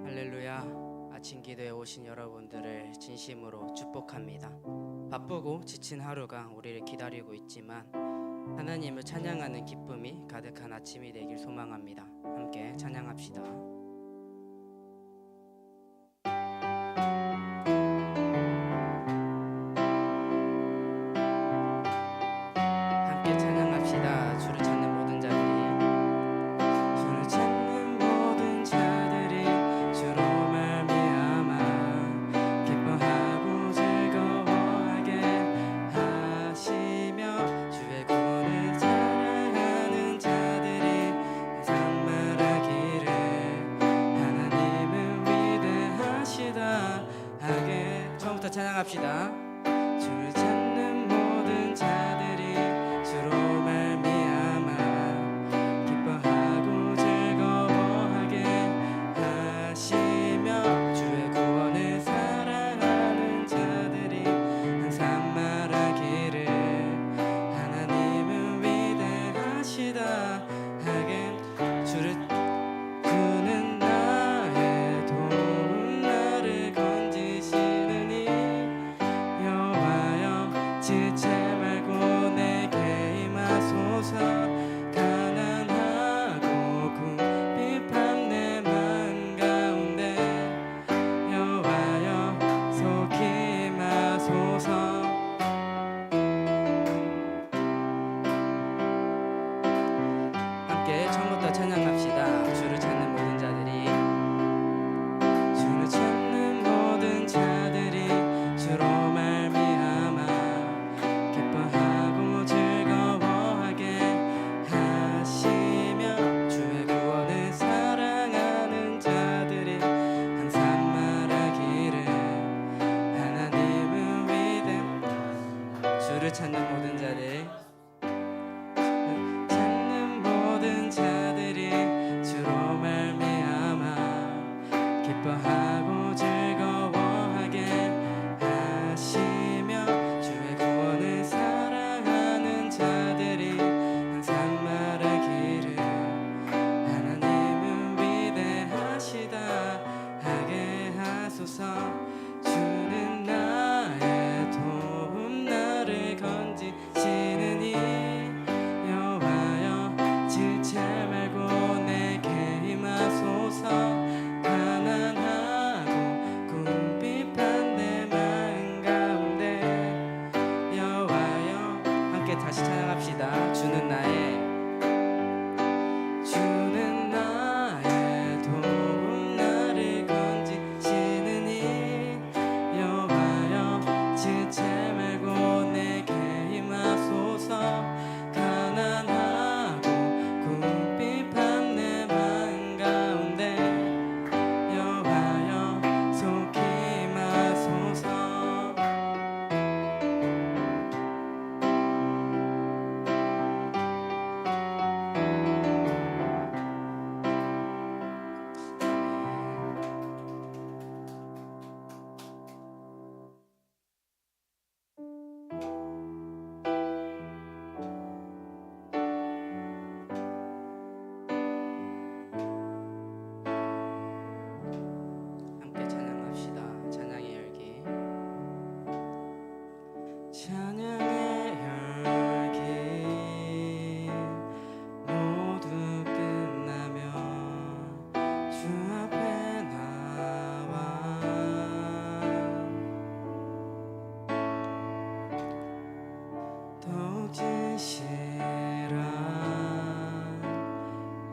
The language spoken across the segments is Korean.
할렐루야. 아침 기도에 오신 여러분들을 진심으로 축복합니다. 바쁘고 지친 하루가 우리를 기다리고 있지만 하나님을 찬양하는 기쁨이 가득한 아침이 되길 소망합니다. 함께 찬양합시다. 함께 찬양합시다. 주를 찾는 모든 자들이, 주를 찾는 모든 자들이 주로 말미암아 기뻐하고 즐거워하게 하시며, 주의 구원을 사랑하는 자들이 항상 말하기를 하나님은 위대하시다 하게. 처음부터 찬양합시다. 주를 찾는 모든 자들이 주로 말미암아 기뻐하고 즐거워하게 하시며, 주의 구원을 사랑하는 자들이 항상 말하기를 하나님은 위대하시다 하게. 주를 그는 나 하소서. 가난하고 궁핍한 내 마음 가운데 여호와여 속히 임하소서. 함께 처음부터 찬양합시다. 주를 찾는 모든 자들이, 주를 찾는 모든 자들이 주로 말미암아 기뻐하고 즐거워하게 하시며, 주의 구원을 사랑하는 자들이 항상 말하기를 하나님은 위대하다. 주를 찾는 모든 자들, 찾는 모든 자들이 주로 말미암아 기뻐하고 즐거워하게 하시며, 주의 구원을 사랑하는 자들이 항상 말하기를 하나님은 위대하시다 하게 하소서. 주는 나의 도움, 나를 건지시느니 여호와여 지체 말고 내게 임하소서. 가난하고 궁핍한 내 마음 가운데 여호와여, 함께 다시 찬양합시다. 주는 나의 도움, 나를 건지시느니 여호와여 지체 말고 내게 임하소서. 가난하고 궁핍한 내 마음 가운데 여호와여 속히 임하소서. 함께 찬양합시다. 찬양의 열기. 찬양의 열기 모두 끝나면 주 앞에 나와 더욱 진실한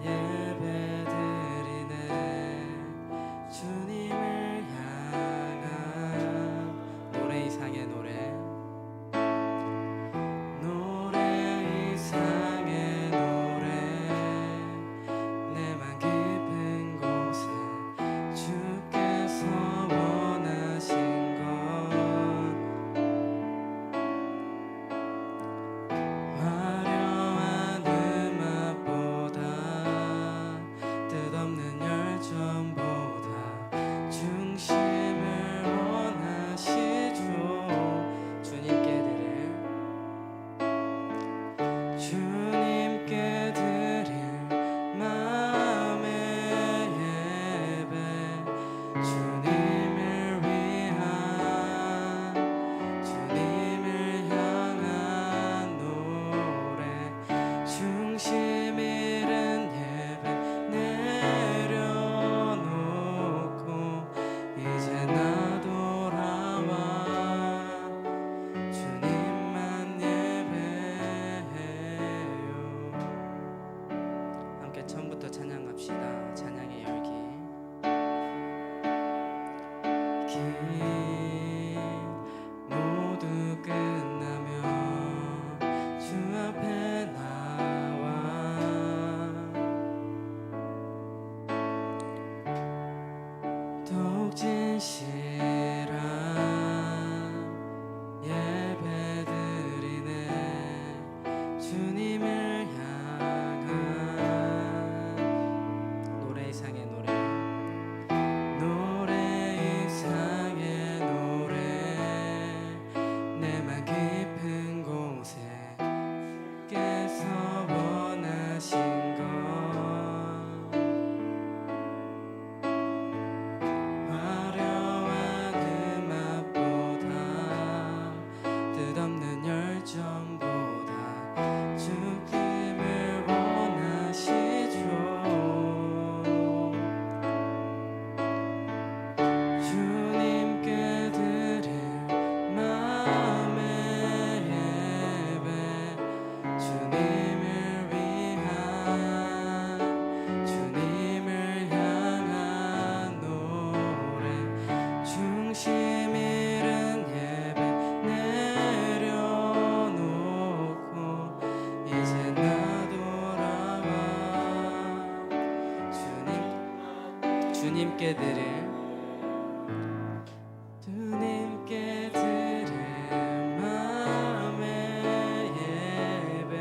예배 드리네. 주님을 향한 노래 이상의 노래 이상의 노래. 내 맘 깊은 곳에 주께서 원하신 것 화려한 음악보다 뜻없는 열정보다 중심을 원하시죠. 주님께 드릴 마음의 예배, 주님을 위한, 주님을 향한 노래. 중심 잃은 예배 내려놓고 이제 나 돌아와 주님만 예배해요. 함께 처음부터 찬양합시다. 찬양의 열기. 길 모두 끝나면 주 앞에 나와 더욱 진실한 예배 드리네. 주님을 향한 노래 이상의 노래 이상의 노래. 내 맘 깊은 곳에 주께서 원하신 것 화려한 음악보다 뜻없는 열정보다 주 주님께 드릴 마음의 예배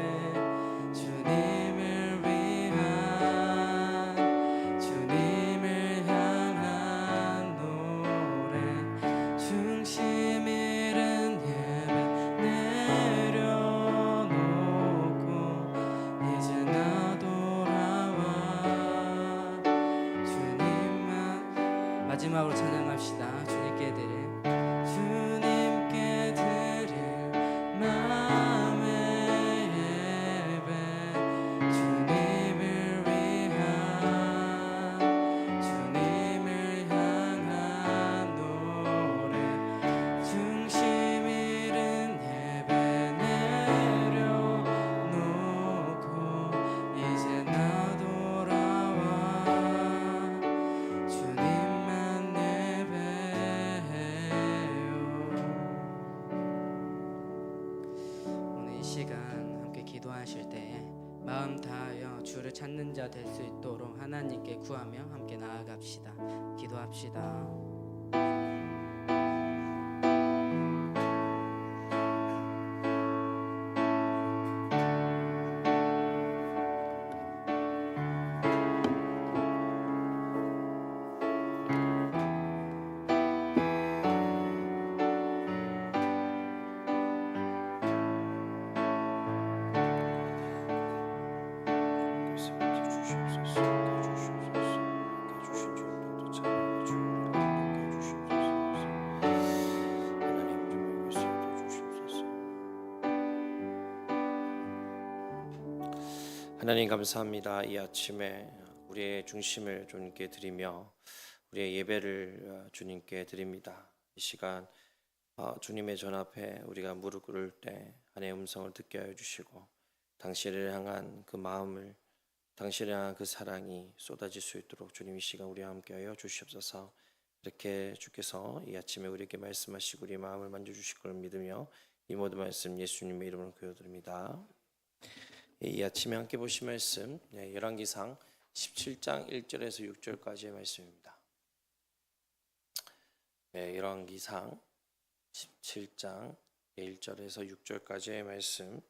주님을 위한 주님을 향한 노래 중심 잃은 예배 내려놓고 이제 나 돌아와 주님만 마지막으로 찬양합시다. 주님께 드릴 마음의 예배 주님을 위한 주님을 향한 노래 중심 잃은 예배 내려놓고 이제 나 돌아와 주님만 예배해요. 오늘 이 시간 함께 기도하실 때 마음 다하여 주를 찾는 자 될 수 있도록 하나님께 구하며 함께 나아갑시다. 기도합시다. 하나님 감사합니다. 이 아침에 우리의 중심을 주님께 드리며 우리의 예배를 주님께 드립니다. 이 시간 주님의 전 앞에 우리가 무릎 꿇을 때 하나님의 음성을 듣게 하여 주시고 당신을 향한 그 마음을 당신을 향한 그 사랑이 쏟아질 수 있도록 주님 이 시간 우리와 함께 하여 주시옵소서. 이렇게 주께서 이 아침에 우리에게 말씀하시고 우리 마음을 만져주실 걸 믿으며 이 모든 말씀 예수님의 이름으로 기도드립니다. 이 아침에 함께 보실 말씀 열왕기상 17장 1절에서 6절까지의 말씀입니다. 열왕기상 17장 1절에서 6절까지의 말씀.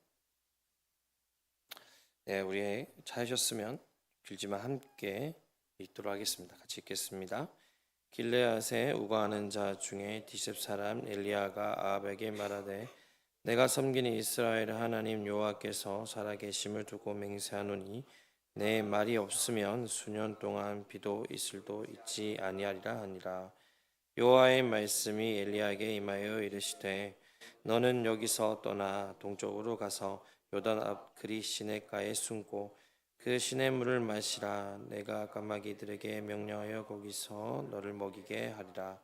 우리 찾으셨으면 길지만 함께 읽도록 하겠습니다. 같이 읽겠습니다. 길르앗에 우거하는 자 중에 디셉 사람 엘리야가 아합에게 말하되 내가 섬기는 이스라엘 하나님 여호와께서 살아계심을 두고 맹세하노니 내 말이 없으면 수년 동안 비도 이슬도 있지 아니하리라 하니라. 여호와의 말씀이 엘리야에게 임하여 이르시되 너는 여기서 떠나 동쪽으로 가서 요단 앞 그리 시냇가에 숨고 그 시냇물을 마시라. 내가 까마귀들에게 명령하여 거기서 너를 먹이게 하리라.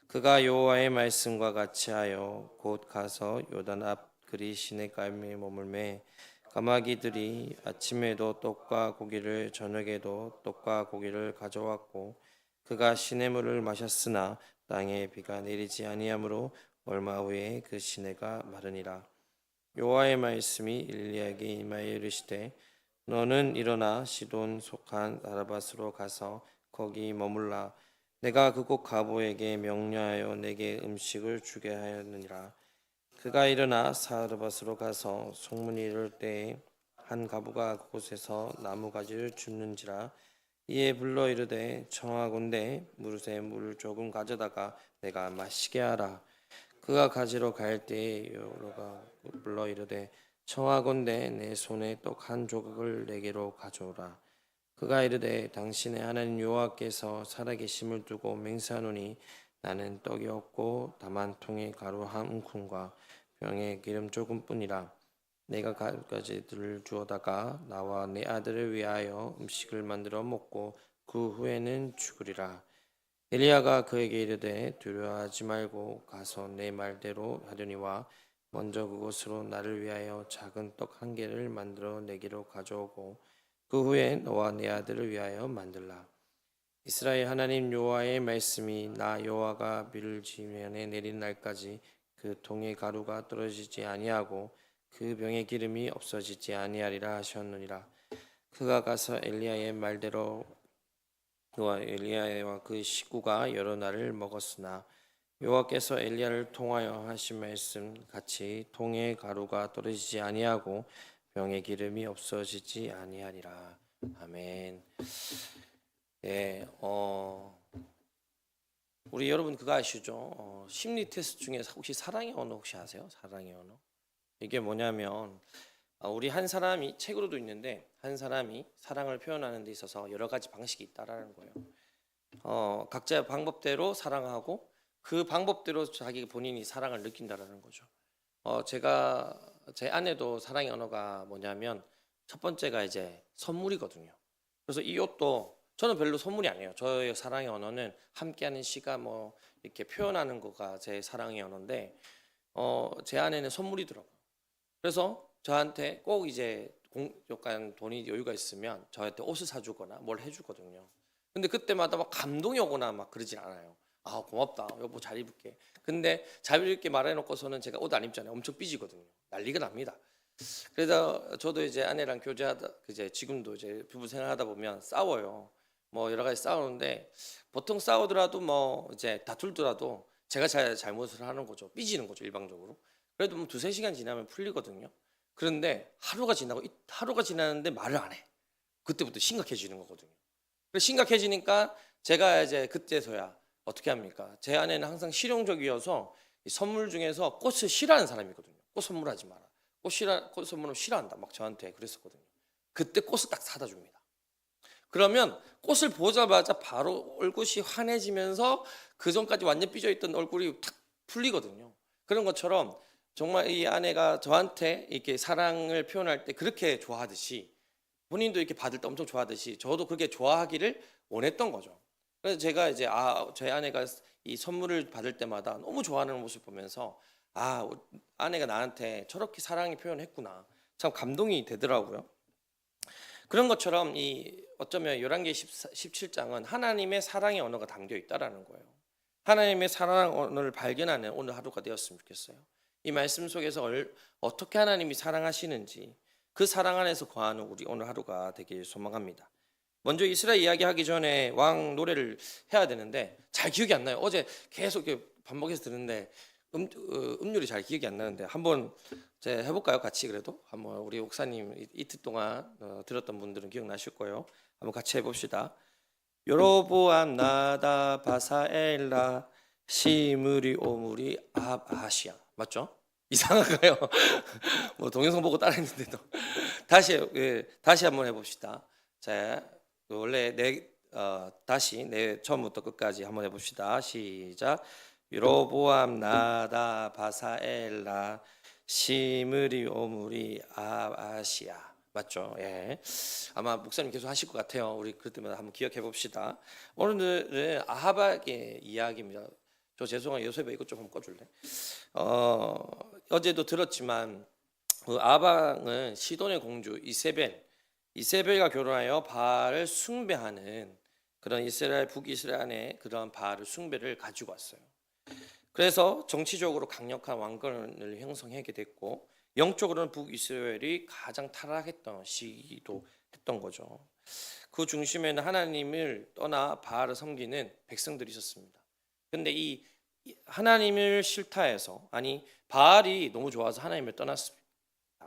그가 여호와의 말씀과 같이 하여 곧 가서 요단 앞 그리 시냇가에 머물매 까마귀들이 아침에도 떡과 고기를 저녁에도 떡과 고기를 가져왔고 그가 시냇물을 마셨으나 땅에 비가 내리지 아니하므로 얼마 후에 그 시내가 마르니라. 여호와의 말씀이 엘리야에게 임하여 이르시되 너는 일어나 시돈 속한 사르밧으로 가서 거기 머물라. 내가 그곳 가보에게 명령하여 내게 음식을 주게 하였느니라. 그가 일어나 사르밧으로 가서 송문이 이를 때에 한 가부가 그곳에서 나무가지를 줍는지라. 이에 불러 이르되 청하건대 무릇에 물을 조금 가져다가 내가 마시게 하라. 그가 가지러 갈 때에 여호와가 불러 이르되 청하건대 내 손에 떡 한 조각을 내게로 가져오라. 그가 이르되 당신의 하나님 여호와께서 살아계심을 두고 맹세하노니 나는 떡이 없고 다만 통에 가루 한 움큼과 병에 기름 조금뿐이라. 내가 가지들을 주어다가 나와 내 아들을 위하여 음식을 만들어 먹고 그 후에는 죽으리라. 엘리야가 그에게 이르되 두려워하지 말고 가서 내 말대로 하려니와 먼저 그곳으로 나를 위하여 작은 떡 한 개를 만들어 내게로 가져오고 그 후에 너와 내 아들을 위하여 만들라. 이스라엘 하나님 여호와의 말씀이 나 여호와가 비를 지면에 내린 날까지 그 통의 가루가 떨어지지 아니하고 그 병의 기름이 없어지지 아니하리라 하셨느니라. 그가 가서 엘리야의 말대로 그와 엘리야와 그 식구가 여러 날을 먹었으나 여호와께서 엘리야를 통하여 하신 말씀 같이 통에 가루가 떨어지지 아니하고 병에 기름이 없어지지 아니하리라. 아멘. 예, 우리 여러분 그거 아시죠? 심리 테스트 중에 혹시 사랑의 언어 혹시 아세요? 사랑의 언어. 이게 뭐냐면 우리 한 사람이 책으로도 있는데 한 사람이 사랑을 표현하는 데 있어서 여러 가지 방식이 있다라는 거예요. 각자의 방법대로 사랑하고 그 방법대로 자기 본인이 사랑을 느낀다라는 거죠. 제가 제 아내도 사랑의 언어가 뭐냐면 첫 번째가 이제 선물이거든요. 그래서 이 옷도 저는 별로 선물이 아니에요. 저의 사랑의 언어는 함께하는 시간 뭐 이렇게 표현하는 거가 제 사랑의 언어인데 제 아내는 선물이더라고요. 그래서 저한테 꼭 이제 약간 돈이 여유가 있으면 저한테 옷을 사주거나 뭘 해주거든요. 근데 그때마다 막 감동이 오거나 막 그러진 않아요. 아 고맙다 여보 잘 입을게. 근데 잘 입을게 말해놓고서는 제가 옷 안 입잖아요. 엄청 삐지거든요. 난리가 납니다. 그래서 저도 이제 아내랑 교제하다 이제 지금도 이제 부부 생활하다 보면 싸워요. 뭐 여러 가지 싸우는데 보통 싸우더라도 뭐 이제 다툴더라도 제가 잘못을 하는 거죠. 삐지는 거죠 일방적으로. 그래도 뭐 두세 시간 지나면 풀리거든요. 그런데 하루가 지나는데 말을 안 해. 그때부터 심각해지는 거거든요. 그래서 심각해지니까 제가 이제 그때서야 어떻게 합니까? 제 아내는 항상 실용적이어서 이 선물 중에서 꽃을 싫어하는 사람이거든요. 꽃 선물하지 마라. 꽃 선물은 싫어한다. 막 저한테 그랬었거든요. 그때 꽃을 딱 사다 줍니다. 그러면 꽃을 보자마자 바로 얼굴이 환해지면서 그 전까지 완전 삐져있던 얼굴이 탁 풀리거든요. 그런 것처럼 정말 이 아내가 저한테 이렇게 사랑을 표현할 때 그렇게 좋아하듯이 본인도 이렇게 받을 때 엄청 좋아하듯이 저도 그렇게 좋아하기를 원했던 거죠. 그래서 제가 이제 제 아내가 이 선물을 받을 때마다 너무 좋아하는 모습 보면서 아내가 나한테 저렇게 사랑을 표현했구나. 참 감동이 되더라고요. 그런 것처럼 이 어쩌면 열왕기 17장은 하나님의 사랑의 언어가 담겨 있다라는 거예요. 하나님의 사랑 언어를 발견하는 오늘 하루가 되었으면 좋겠어요. 이 말씀 속에서 어떻게 하나님이 사랑하시는지 그 사랑 안에서 거하는 우리 오늘 하루가 되길 소망합니다. 먼저 이스라엘 이야기하기 전에 왕 노래를 해야 되는데 잘 기억이 안 나요. 어제 계속 이렇게 반복해서 듣는데 음률이 잘 기억이 안 나는데 한번 제가 해볼까요? 같이 그래도 한번 우리 목사님 이틀 동안 들었던 분들은 기억나실 거예요. 한번 같이 해봅시다. 여로보암 나다 바사엘라 시므리 오므리 아하시아 맞죠? 이상한가요? 뭐 동영상 보고 따라했는데도 다시 한번 해봅시다. 자 원래 다시 처음부터 끝까지 한번 해봅시다. 시작. 여로보암 나다 바사엘라 시므리 오므리 아하시아 맞죠? 예. 아마 목사님 계속 하실 것 같아요. 우리 그럴 때마다 한번 기억해 봅시다. 오늘은 아합의 이야기입니다. 저 죄송해요. 요셉아 이것 좀 한번 꺼줄래? 어제도 들었지만 그 아합은 시돈의 공주 이세벨과 결혼하여 바알을 숭배하는 그런 이스라엘 북이스라엘의 그런 바알을 숭배를 가지고 왔어요. 그래서 정치적으로 강력한 왕권을 형성하게 됐고 영적으로는 북이스라엘이 가장 타락했던 시기도 했던 거죠. 그 중심에는 하나님을 떠나 바알을 섬기는 백성들이 있었습니다. 근데 이 하나님을 싫다해서 바알이 너무 좋아서 하나님을 떠났습니다.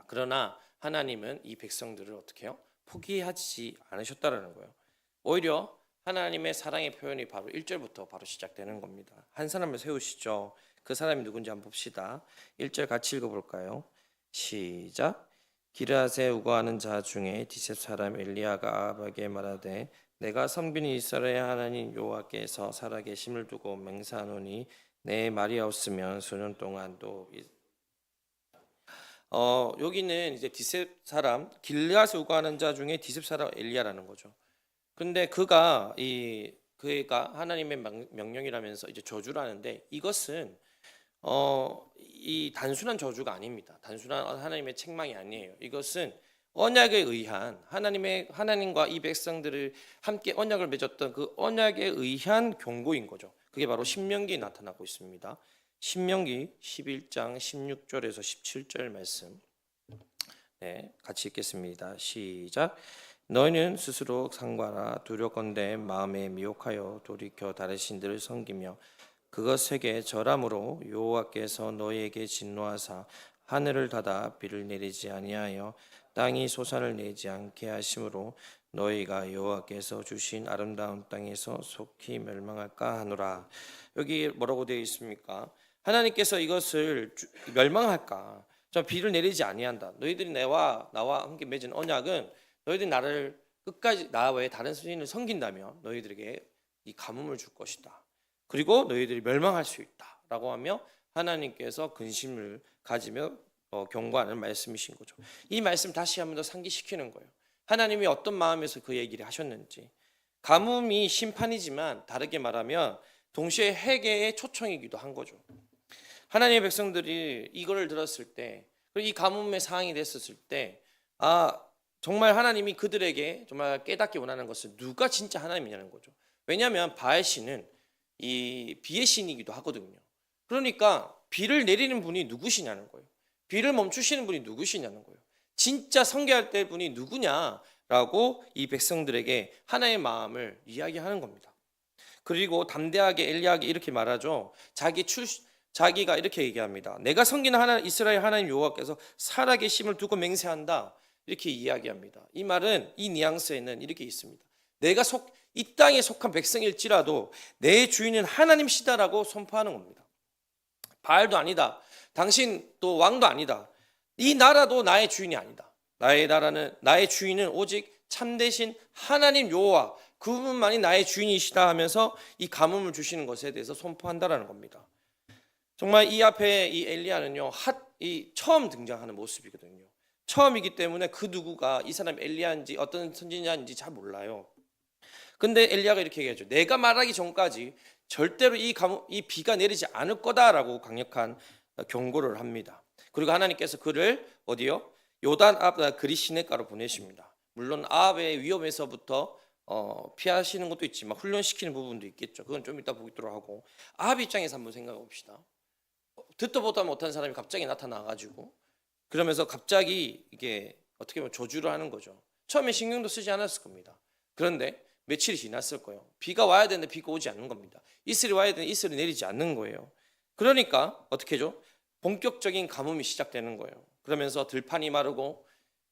그러나 하나님은 이 백성들을 어떻게 해요? 포기하지 않으셨다라는 거예요. 오히려 하나님의 사랑의 표현이 바로 1절부터 바로 시작되는 겁니다. 한 사람을 세우시죠. 그 사람이 누군지 한번 봅시다. 1절 같이 읽어볼까요? 시작. 기르앗에 우거하는 자 중에 디셉 사람 엘리야가 아합에게 말하되 내가 섬기는 이스라엘 하나님 여호와께서 살아계심을 두고 맹세하노니 내 말이 없으면 수년 동안도 여기는 이제 디셉 사람 길르앗에 우거하는 자 중에 디셉 사람 엘리야라는 거죠. 근데 그가 하나님의 명령이라면서 이제 저주라는데 이것은 이 단순한 저주가 아닙니다. 단순한 하나님의 책망이 아니에요. 이것은 언약에 의한 하나님과 이 백성들을 함께 언약을 맺었던 그 언약에 의한 경고인 거죠. 그게 바로 신명기에 나타나고 있습니다. 신명기 11장 16절에서 17절 말씀. 네, 같이 읽겠습니다. 시작. 너희는 스스로 상관하 두렵건대 마음에 미혹하여 돌이켜 다른 신들을 섬기며 그것에게 절함으로 여호와께서 너희에게 진노하사 하늘을 닫아 비를 내리지 아니하여 땅이 소산을 내지 않게 하심으로 너희가 여호와께서 주신 아름다운 땅에서 속히 멸망할까 하노라. 여기 뭐라고 되어 있습니까? 하나님께서 이것을 멸망할까? 저 비를 내리지 아니한다. 너희들이 나와 함께 맺은 언약은 너희들이 나를 끝까지 나 외에 다른 신을 섬긴다면 너희들에게 이 가뭄을 줄 것이다. 그리고 너희들이 멸망할 수 있다라고 하며 하나님께서 근심을 가지며 경고하는 말씀이신 거죠. 이 말씀 다시 한번 더 상기시키는 거예요. 하나님이 어떤 마음에서 그 얘기를 하셨는지. 가뭄이 심판이지만 다르게 말하면 동시에 회개의 초청이기도 한 거죠. 하나님의 백성들이 이거를 들었을 때, 그리고 이 가뭄의 상황이 됐었을 때, 정말 하나님이 그들에게 정말 깨닫기 원하는 것은 누가 진짜 하나님이냐는 거죠. 왜냐하면 바알 신은 이 비의 신이기도 하거든요. 그러니까 비를 내리는 분이 누구시냐는 거예요. 비를 멈추시는 분이 누구시냐는 거예요. 진짜 성교할 때 분이 누구냐라고 이 백성들에게 하나의 마음을 이야기하는 겁니다. 그리고 담대하게 엘리야에게 이렇게 말하죠. 자기가 이렇게 얘기합니다. 내가 섬기는 하나님, 이스라엘 하나님 여호와께서 살아계심을 두고 맹세한다. 이렇게 이야기합니다. 이 말은 이 뉘앙스에는 이렇게 있습니다. 내가 이 땅에 속한 백성일지라도 내 주인은 하나님시다라고 선포하는 겁니다. 바알도 아니다. 당신 또 왕도 아니다. 이 나라도 나의 주인이 아니다. 나의 주인은 오직 참되신 하나님 여호와 그분만이 나의 주인이시다 하면서 이 가뭄을 주시는 것에 대해서 선포한다라는 겁니다. 정말 이 앞에 이 엘리야는요, 이 처음 등장하는 모습이거든요. 처음이기 때문에 그 누구가 이 사람 엘리야인지 어떤 선지자인지 잘 몰라요. 근데 엘리야가 이렇게 얘기하죠. 내가 말하기 전까지 절대로 이 비가 내리지 않을 거다라고 강력한 경고를 합니다. 그리고 하나님께서 그를 어디요? 요단 앞 그리 시내가로 보내십니다. 물론 아합의 위험에서부터 피하시는 것도 있지만 훈련시키는 부분도 있겠죠. 그건 좀 이따 보기로 하고, 아합 입장에서 한번 생각해 봅시다. 듣도 보도 못한 사람이 갑자기 나타나가지고 그러면서 갑자기 이게 어떻게 보면 저주를 하는 거죠. 처음에 신경도 쓰지 않았을 겁니다. 그런데 며칠이 지났을 거예요. 비가 와야 되는데 비가 오지 않는 겁니다. 이슬이 와야 되는데 이슬이 내리지 않는 거예요. 그러니까 어떻게 하죠? 본격적인 가뭄이 시작되는 거예요. 그러면서 들판이 마르고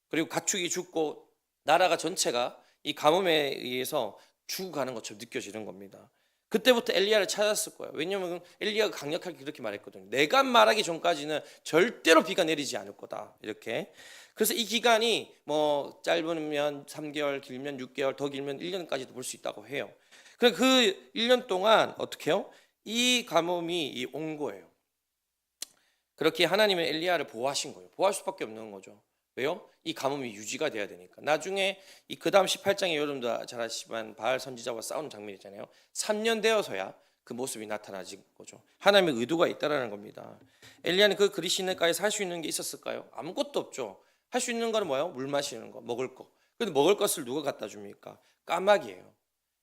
그리고 가축이 죽고 나라가 전체가 이 가뭄에 의해서 죽어가는 것처럼 느껴지는 겁니다. 그때부터 엘리야를 찾았을 거예요. 왜냐하면 엘리야가 강력하게 그렇게 말했거든요. 내가 말하기 전까지는 절대로 비가 내리지 않을 거다. 이렇게. 그래서 이 기간이 뭐 짧으면 3개월, 길면 6개월, 더 길면 1년까지도 볼 수 있다고 해요. 그 1년 동안 어떻게 해요? 이 가뭄이 온 거예요. 그렇게 하나님은 엘리야를 보호하신 거예요. 보호할 수밖에 없는 거죠. 왜요? 이 가뭄이 유지가 돼야 되니까. 나중에 그 다음 18장에 여러분도 잘 아시지만 바알 선지자와 싸우는 장면이 있잖아요. 3년 되어서야 그 모습이 나타나진 거죠. 하나님의 의도가 있다라는 겁니다. 엘리야는 그 그리 시내가에서 할 수 있는 게 있었을까요? 아무것도 없죠. 할 수 있는 거는 뭐예요? 물 마시는 거, 먹을 거. 근데 먹을 것을 누가 갖다 줍니까? 까마귀예요.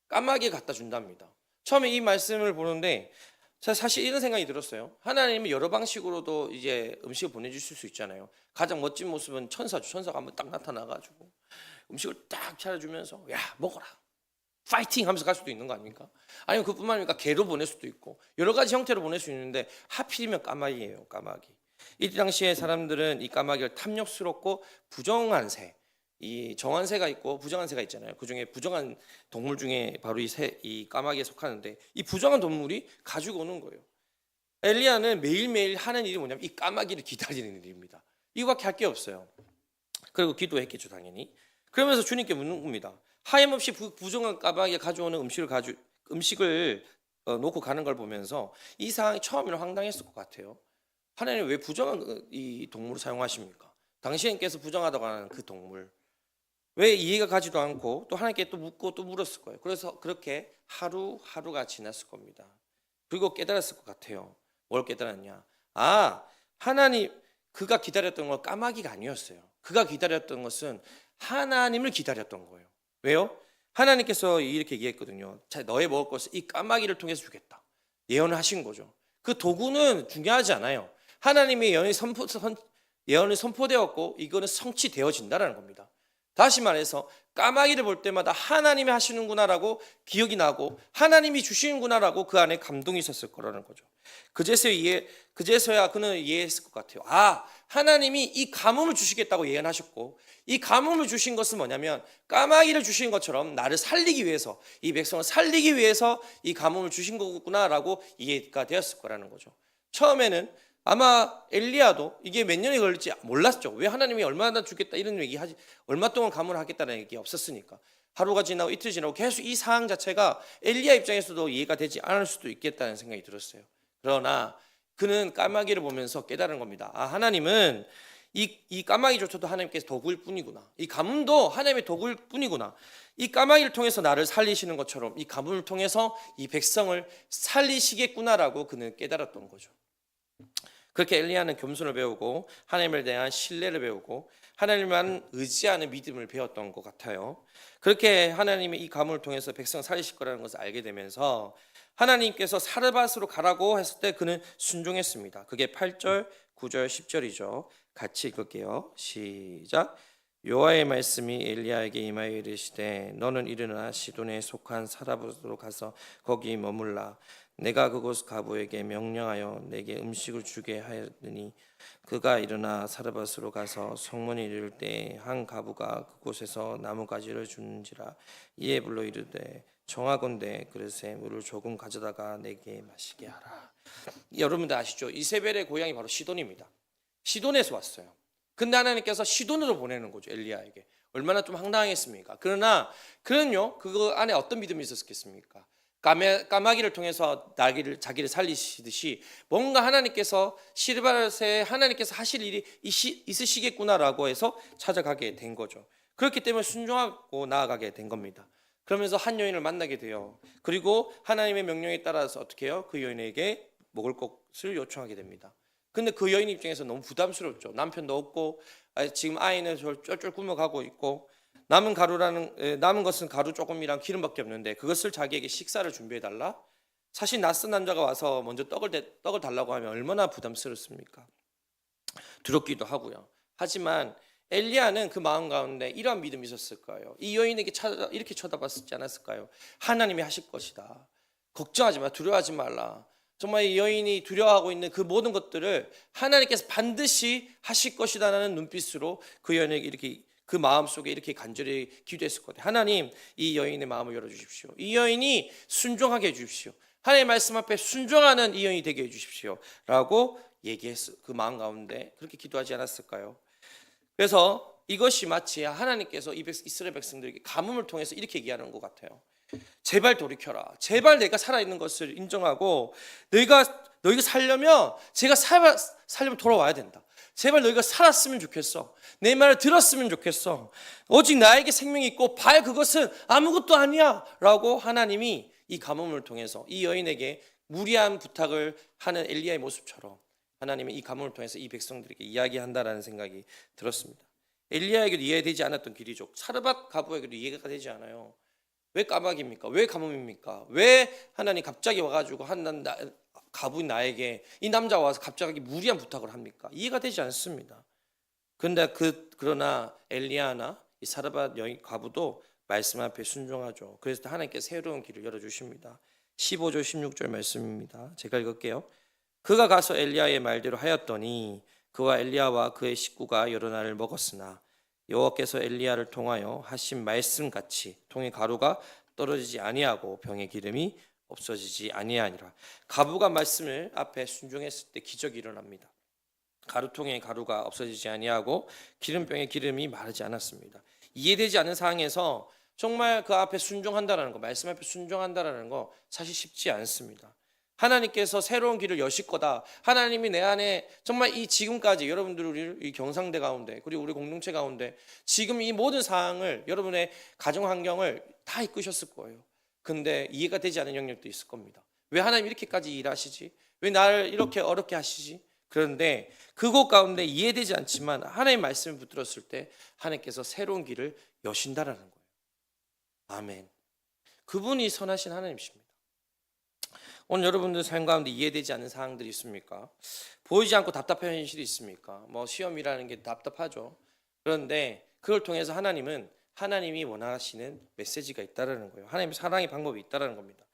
까마귀 갖다 준답니다. 처음에 이 말씀을 보는데 사실 이런 생각이 들었어요. 하나님이 여러 방식으로도 이제 음식을 보내주실 수 있잖아요. 가장 멋진 모습은 천사죠. 천사가 한번 딱 나타나가지고 음식을 딱 차려주면서 야 먹어라 파이팅 하면서 갈 수도 있는 거 아닙니까? 아니면 그뿐만 아니라 개로 보낼 수도 있고 여러 가지 형태로 보낼 수 있는데 하필이면 까마귀예요. 까마귀. 이 당시에 사람들은 이 까마귀를 탐욕스럽고 부정한 새, 이 정한 새가 있고 부정한 새가 있잖아요. 그 중에 부정한 동물 중에 바로 이 까마귀에 속하는데 이 부정한 동물이 가지고 오는 거예요. 엘리야는 매일매일 하는 일이 뭐냐면 이 까마귀를 기다리는 일입니다. 이거밖에 할 게 없어요. 그리고 기도했겠죠 당연히. 그러면서 주님께 묻는 겁니다. 하염없이 부정한 까마귀가 가져오는 음식을 놓고 가는 걸 보면서 이 상황이 처음에는 황당했을 것 같아요. 하나님 왜 부정한 이 동물을 사용하십니까? 당신께서 부정하다고 하는 그 동물 왜 이해가 가지도 않고 또 하나님께 또 묻고 또 물었을 거예요. 그래서 그렇게 하루하루가 지났을 겁니다. 그리고 깨달았을 것 같아요. 뭘 깨달았냐? 하나님 그가 기다렸던 건 까마귀가 아니었어요. 그가 기다렸던 것은 하나님을 기다렸던 거예요. 왜요? 하나님께서 이렇게 얘기했거든요. 자, 너의 먹을 것을 이 까마귀를 통해서 주겠다. 예언을 하신 거죠. 그 도구는 중요하지 않아요. 하나님의 예언이 선포되었고 이거는 성취되어진다라는 겁니다. 다시 말해서 까마귀를 볼 때마다 하나님이 하시는구나라고 기억이 나고 하나님이 주시는구나라고 그 안에 감동이 있었을 거라는 거죠. 그제서야 그는 이해했을 것 같아요. 아, 하나님이 이 가뭄을 주시겠다고 예언하셨고 이 가뭄을 주신 것은 뭐냐면 까마귀를 주신 것처럼 나를 살리기 위해서, 이 백성을 살리기 위해서 이 가뭄을 주신 거구나라고 이해가 되었을 거라는 거죠. 처음에는 아마 엘리야도 이게 몇 년이 걸릴지 몰랐죠. 왜 하나님이 얼마나 주겠다 이런 얘기하지, 얼마 동안 가문을 하겠다는 얘기 없었으니까. 하루가 지나고 이틀 지나고 계속 이 상황 자체가 엘리야 입장에서도 이해가 되지 않을 수도 있겠다는 생각이 들었어요. 그러나 그는 까마귀를 보면서 깨달은 겁니다. 아, 하나님은 이 까마귀조차도 하나님께서 도구일 뿐이구나. 이 가뭄도 하나님의 도구일 뿐이구나. 이 까마귀를 통해서 나를 살리시는 것처럼 이 가뭄을 통해서 이 백성을 살리시겠구나라고 그는 깨달았던 거죠. 그렇게 엘리야는 겸손을 배우고 하나님에 대한 신뢰를 배우고 하나님만 의지하는 믿음을 배웠던 것 같아요. 그렇게 하나님의 이 가문을 통해서 백성을 살리실 거라는 것을 알게 되면서 하나님께서 사르밧으로 가라고 했을 때 그는 순종했습니다. 그게 8절, 9절, 10절이죠. 같이 읽을게요. 시작. 여호와의 말씀이 엘리야에게 임하여 이르시되 너는 일어나 시돈에 속한 사르밧으로 가서 거기 머물라. 내가 그곳 가부에게 명령하여 내게 음식을 주게 하였더니 그가 일어나 사르밧으로 가서 성문에 이를 때 한 가부가 그곳에서 나무가지를 주는지라. 이에 불러 이르되 정하건대 그릇에 물을 조금 가져다가 내게 마시게 하라. 여러분들 아시죠? 이세벨의 고향이 바로 시돈입니다. 시돈에서 왔어요. 근데 하나님께서 시돈으로 보내는 거죠. 엘리야에게. 얼마나 좀 황당했습니까? 그러나 그는요, 그거 안에 어떤 믿음이 있었겠습니까? 까마귀를 통해서 자기를 살리시듯이 뭔가 하나님께서 시르밧에 하나님께서 하실 일이 있으시겠구나라고 해서 찾아가게 된 거죠. 그렇기 때문에 순종하고 나아가게 된 겁니다. 그러면서 한 여인을 만나게 돼요. 그리고 하나님의 명령에 따라서 어떻게 해요? 그 여인에게 먹을 것을 요청하게 됩니다. 근데 그 여인 입장에서 너무 부담스럽죠. 남편도 없고 지금 아이는 쫄쫄 굶어가고 있고 남은 것은 가루 조금이랑 기름밖에 없는데 그것을 자기에게 식사를 준비해 달라. 사실 낯선 남자가 와서 먼저 떡을 달라고 하면 얼마나 부담스럽습니까? 두렵기도 하고요. 하지만 엘리야는 그 마음 가운데 이러한 믿음이 있었을 거예요. 이 여인에게 이렇게 쳐다봤지 않았을까요? 하나님이 하실 것이다. 걱정하지 마, 두려워하지 말라. 정말 이 여인이 두려워하고 있는 그 모든 것들을 하나님께서 반드시 하실 것이다라는 눈빛으로 그 여인에게 이렇게 그 마음 속에 이렇게 간절히 기도했을 것 같아요. 하나님, 이 여인의 마음을 열어주십시오. 이 여인이 순종하게 해주십시오. 하나님의 말씀 앞에 순종하는 이 여인이 되게 해주십시오 라고 얘기했어. 그 마음 가운데 그렇게 기도하지 않았을까요? 그래서 이것이 마치 하나님께서 이스라엘 백성들에게 가뭄을 통해서 이렇게 얘기하는 것 같아요. 제발 돌이켜라. 제발 내가 살아있는 것을 인정하고 너희가 살려면 제가 살려면 돌아와야 된다. 제발 너희가 살았으면 좋겠어. 내 말을 들었으면 좋겠어. 오직 나에게 생명이 있고 그것은 아무것도 아니야 라고 하나님이 이 가뭄을 통해서 이 여인에게 무리한 부탁을 하는 엘리야의 모습처럼 하나님이 이 가뭄을 통해서 이 백성들에게 이야기한다라는 생각이 들었습니다. 엘리야에게도 이해되지 않았던 길이죠. 사르밧 가부에게도 이해가 되지 않아요. 왜 까마귀입니까? 왜 가뭄입니까? 왜 하나님 갑자기 와가지고 가부인 나에게 이 남자가 와서 갑자기 무리한 부탁을 합니까? 이해가 되지 않습니다. 그러나 엘리야나 이 사르밧 여인 가부도 말씀 앞에 순종하죠. 그래서 하나님께서 새로운 길을 열어주십니다. 15절 16절 말씀입니다. 제가 읽을게요. 그가 가서 엘리야의 말대로 하였더니 그와 엘리야와 그의 식구가 여러 날을 먹었으나 여호와께서 엘리야를 통하여 하신 말씀같이 통의 가루가 떨어지지 아니하고 병의 기름이 없어지지 아니하니라. 가부가 말씀을 앞에 순종했을 때 기적이 일어납니다. 가루통의 가루가 없어지지 아니하고 기름병의 기름이 마르지 않았습니다. 이해되지 않는 상황에서 정말 그 앞에 순종한다라는 거, 말씀 앞에 순종한다라는 거 사실 쉽지 않습니다. 하나님께서 새로운 길을 여실 거다. 하나님이 내 안에 정말 이 지금까지 여러분들 우리 이 경상대 가운데 그리고 우리 공동체 가운데 지금 이 모든 상황을 여러분의 가정 환경을 다 이끄셨을 거예요. 근데 이해가 되지 않는 영역도 있을 겁니다. 왜 하나님 이렇게까지 일하시지? 왜 나를 이렇게 어렵게 하시지? 그런데 그곳 가운데 이해되지 않지만 하나님의 말씀을 붙들었을 때 하나님께서 새로운 길을 여신다라는 거예요. 아멘. 그분이 선하신 하나님이십니다. 오늘 여러분들 삶 가운데 이해되지 않는 사항들이 있습니까? 보이지 않고 답답한 현실이 있습니까? 시험이라는 게 답답하죠. 그런데 그걸 통해서 하나님은 하나님이 원하시는 메시지가 있다라는 거예요. 하나님의 사랑의 방법이 있다라는 겁니다.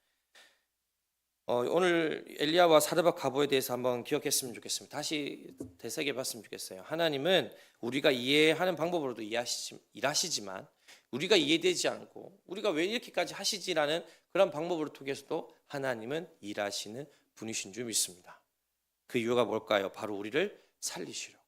오늘 엘리야와 사르밧 과부에 대해서 한번 기억했으면 좋겠습니다. 다시 되새겨봤으면 좋겠어요. 하나님은 우리가 이해하는 방법으로도 일하시지만 우리가 이해되지 않고 우리가 왜 이렇게까지 하시지라는 그런 방법을 통해서도 하나님은 일하시는 분이신 줄 믿습니다. 그 이유가 뭘까요? 바로 우리를 살리시려고,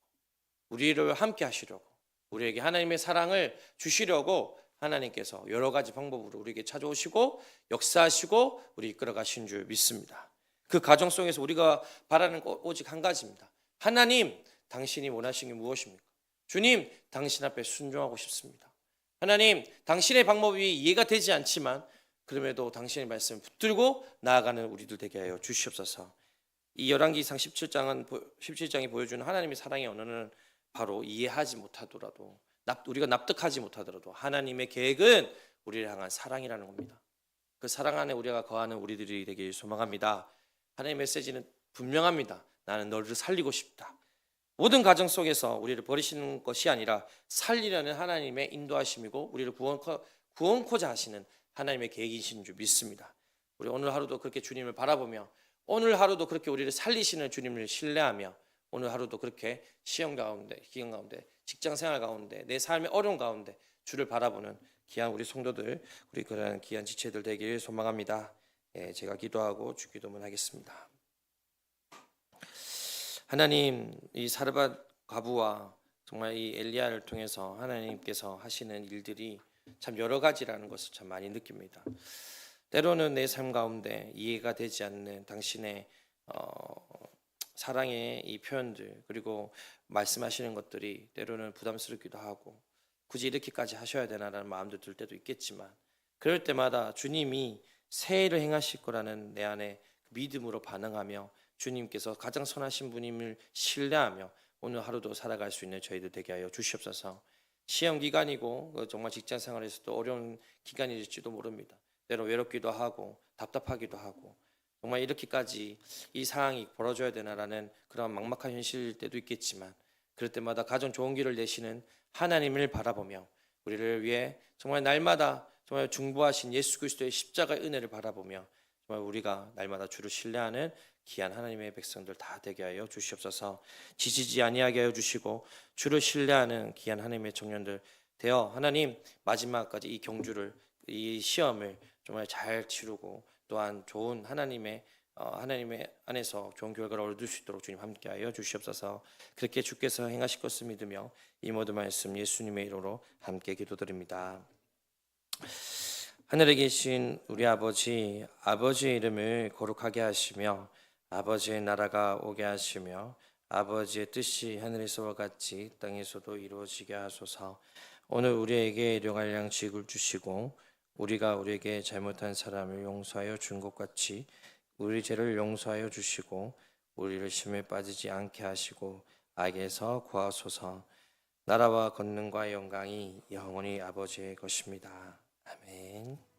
우리를 함께 하시려고, 우리에게 하나님의 사랑을 주시려고 하나님께서 여러 가지 방법으로 우리에게 찾아오시고 역사하시고 우리 이끌어 가신 줄 믿습니다. 그 과정 속에서 우리가 바라는 것 오직 한 가지입니다. 하나님, 당신이 원하시는 게 무엇입니까? 주님, 당신 앞에 순종하고 싶습니다. 하나님, 당신의 방법이 이해가 되지 않지만 그럼에도 당신의 말씀을 붙들고 나아가는 우리들 되게 하여 주시옵소서. 이 열왕기상 17장이 보여주는 하나님의 사랑의 언어는 바로 이해하지 못하더라도, 우리가 납득하지 못하더라도 하나님의 계획은 우리를 향한 사랑이라는 겁니다. 그 사랑 안에 우리가 거하는 우리들이 되길 소망합니다. 하나님의 메시지는 분명합니다. 나는 너를 살리고 싶다. 모든 과정 속에서 우리를 버리시는 것이 아니라 살리려는 하나님의 인도하심이고 우리를 구원코자 하시는 하나님의 계획이신 줄 믿습니다. 우리 오늘 하루도 그렇게 주님을 바라보며 오늘 하루도 그렇게 우리를 살리시는 주님을 신뢰하며 오늘 하루도 그렇게 시험 가운데, 기경 가운데, 직장 생활 가운데, 내 삶의 어려움 가운데 주를 바라보는 귀한 우리 성도들, 우리 그런 귀한 지체들 되길 소망합니다. 제가 기도하고 주기도문 하겠습니다. 하나님, 이 사르밧 과부와 정말 이 엘리야를 통해서 하나님께서 하시는 일들이 참 여러 가지라는 것을 참 많이 느낍니다. 때로는 내 삶 가운데 이해가 되지 않는 당신의 사랑의 이 표현들, 그리고 말씀하시는 것들이 때로는 부담스럽기도 하고 굳이 이렇게까지 하셔야 되나라는 마음도 들 때도 있겠지만 그럴 때마다 주님이 새 일을 행하실 거라는 내 안에 믿음으로 반응하며 주님께서 가장 선하신 분임을 신뢰하며 오늘 하루도 살아갈 수 있는 저희들 되게 하여 주시옵소서. 시험 기간이고 정말 직장 생활에서도 어려운 기간일지도 모릅니다. 때로 외롭기도 하고 답답하기도 하고 정말 이렇게까지 이 상황이 벌어져야 되나라는 그런 막막한 현실일 때도 있겠지만 그럴 때마다 가장 좋은 길을 내시는 하나님을 바라보며 우리를 위해 정말 날마다 정말 중보하신 예수 그리스도의 십자가의 은혜를 바라보며 정말 우리가 날마다 주를 신뢰하는 귀한 하나님의 백성들 다 되게 하여 주시옵소서. 지치지 아니하게 하여 주시고 주를 신뢰하는 귀한 하나님의 청년들 되어 하나님 마지막까지 이 경주를, 이 시험을 정말 잘 치르고 또한 좋은 하나님의 안에서 좋은 결과를 얻을 수 있도록 주님 함께하여 주시옵소서. 그렇게 주께서 행하실 것을 믿으며 이 모든 말씀 예수님의 이름으로 함께 기도드립니다. 하늘에 계신 우리 아버지, 아버지의 이름을 거룩하게 하시며 아버지의 나라가 오게 하시며 아버지의 뜻이 하늘에서와 같이 땅에서도 이루어지게 하소서. 오늘 우리에게 일용할 양식을 주시고 우리가 우리에게 잘못한 사람을 용서하여 준 것 같이 우리 죄를 용서하여 주시고 우리를 시험에 빠지지 않게 하시고 악에서 구하소서. 나라와 권능과 영광이 영원히 아버지의 것입니다. 아멘.